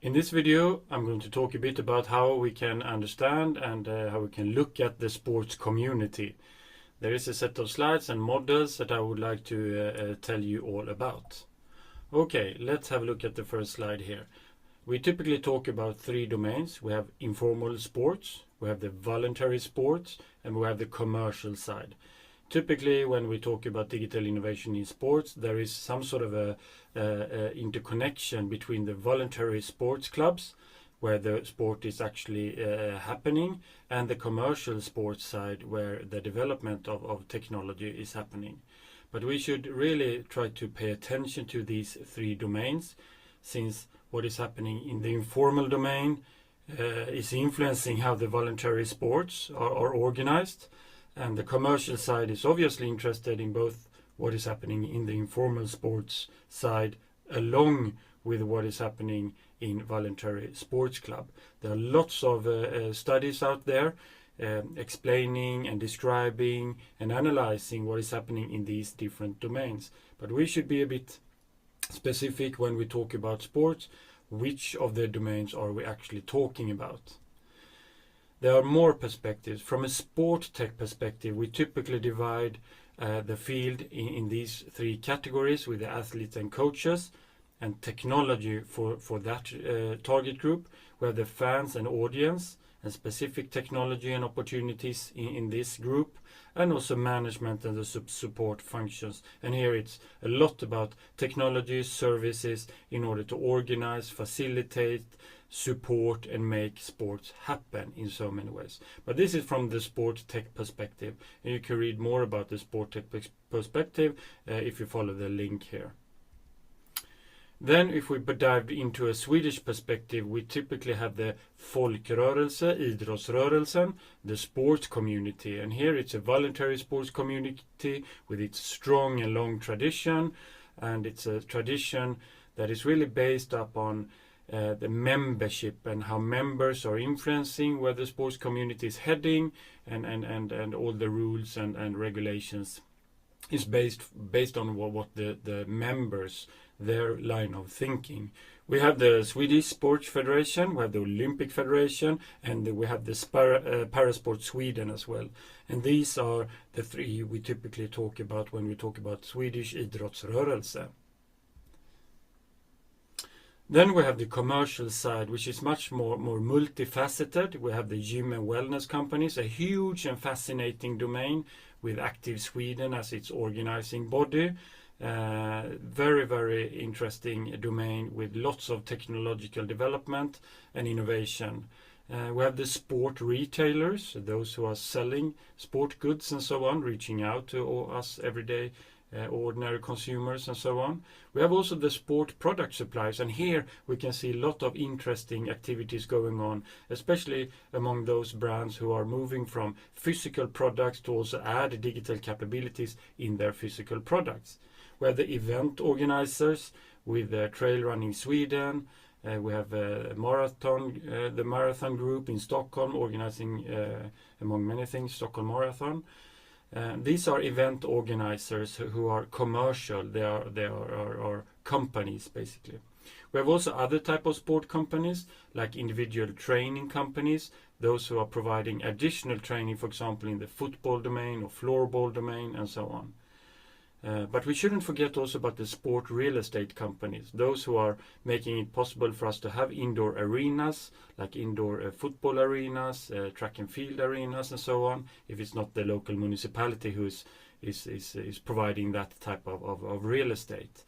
In this video, I'm going to talk a bit about how we can understand and how we can look at the sports community. There is a set of slides and models that I would like to tell you all about. Okay, let's have a look at the first slide here. We typically talk about three domains. We have informal sports, we have the voluntary sports, and we have the commercial side. Typically, when we talk about digital innovation in sports, there is some sort of a interconnection between the voluntary sports clubs, where the sport is actually happening, and the commercial sports side, where the development of technology is happening. But we should really try to pay attention to these three domains, since what is happening in the informal domain is influencing how the voluntary sports are organized. And the commercial side is obviously interested in both what is happening in the informal sports side along with what is happening in voluntary sports club. There are lots of studies out there explaining and describing and analyzing what is happening in these different domains. But we should be a bit specific when we talk about sports. Which of the domains are we actually talking about? There are more perspectives. From a sport tech perspective, we typically divide the field in these three categories, with the athletes and coaches, and technology for that target group. We have the fans and audience, and specific technology and opportunities in this group, and also management and the support functions. And here it's a lot about technology, services in order to organize, facilitate, support and make sports happen in so many ways. But this is from the sport tech perspective, and you can read more about the sport tech perspective if you follow the link here. Then if we dive into a Swedish perspective, we typically have the folkrörelse, idrottsrörelsen, the sports community. And here it's a voluntary sports community with its strong and long tradition. And it's a tradition that is really based upon the membership and how members are influencing where the sports community is heading, and all the rules and regulations is based on what the members, their line of thinking. We have the Swedish Sports Federation, we have the Olympic Federation, and we have the Parasport Sweden as well. And these are the three we typically talk about when we talk about Swedish idrottsrörelse. Then we have the commercial side, which is much more multifaceted. We have the gym and wellness companies, a huge and fascinating domain with Active Sweden as its organizing body. Very, very interesting domain with lots of technological development and innovation. We have the sport retailers, those who are selling sport goods and so on, reaching out to us everyday ordinary consumers and so on. We have also the sport product suppliers, and here we can see a lot of interesting activities going on, especially among those brands who are moving from physical products to also add digital capabilities in their physical products. We have the event organizers with Trail Running Sweden. We have the Marathon Group in Stockholm organizing, among many things, Stockholm Marathon. These are event organizers who are commercial. They are companies, basically. We have also other type of sport companies, like individual training companies, those who are providing additional training, for example, in the football domain or floorball domain, and so on. But we shouldn't forget also about the sport real estate companies, those who are making it possible for us to have indoor arenas, like indoor football arenas, track and field arenas, and so on, if it's not the local municipality who is providing that type of real estate.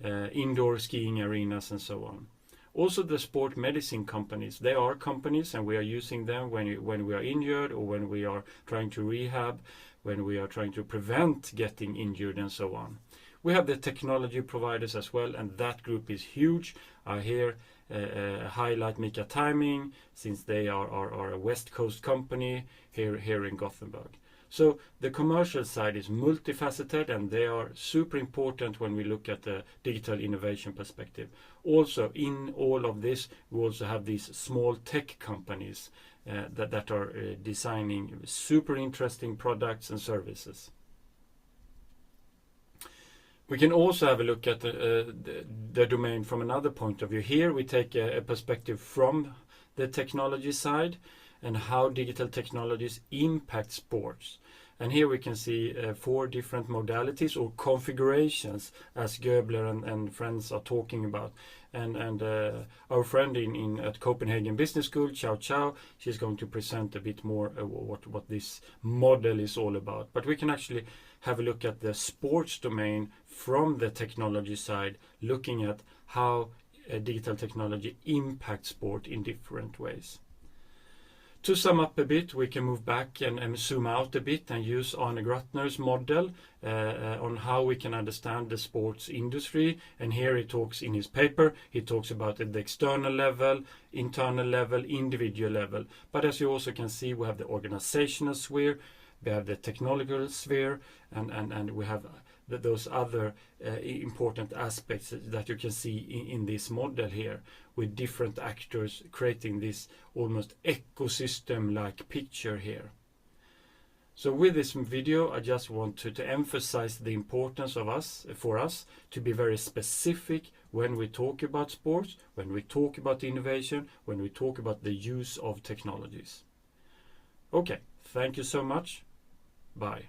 Indoor skiing arenas and so on. Also the sport medicine companies, they are companies, and we are using them when we are injured or when we are trying to rehab, when we are trying to prevent getting injured and so on. We have the technology providers as well, and that group is huge. I here highlight Mika Timing, since they are a West Coast company here in Gothenburg. So the commercial side is multifaceted, and they are super important when we look at the digital innovation perspective. Also, in all of this, we also have these small tech companies that are designing super interesting products and services. We can also have a look at the domain from another point of view. Here we take a perspective from the technology side and how digital technologies impact sports. And here we can see 4 different modalities or configurations, as Goebler and friends are talking about. And our friend at Copenhagen Business School, Chow, she's going to present a bit more what this model is all about. But we can actually have a look at the sports domain from the technology side, looking at how digital technology impacts sport in different ways. To sum up a bit, we can move back and zoom out a bit and use Arne Gröttner's model on how we can understand the sports industry. And here he talks in his paper, he talks about the external level, internal level, individual level. But as you also can see, we have the organizational sphere, we have the technological sphere, and we have those other important aspects that you can see in this model here, with different actors creating this almost ecosystem-like picture here. So with this video, I just want to emphasize the importance for us to be very specific when we talk about sports, when we talk about innovation, when we talk about the use of technologies. Okay, thank you so much. Bye.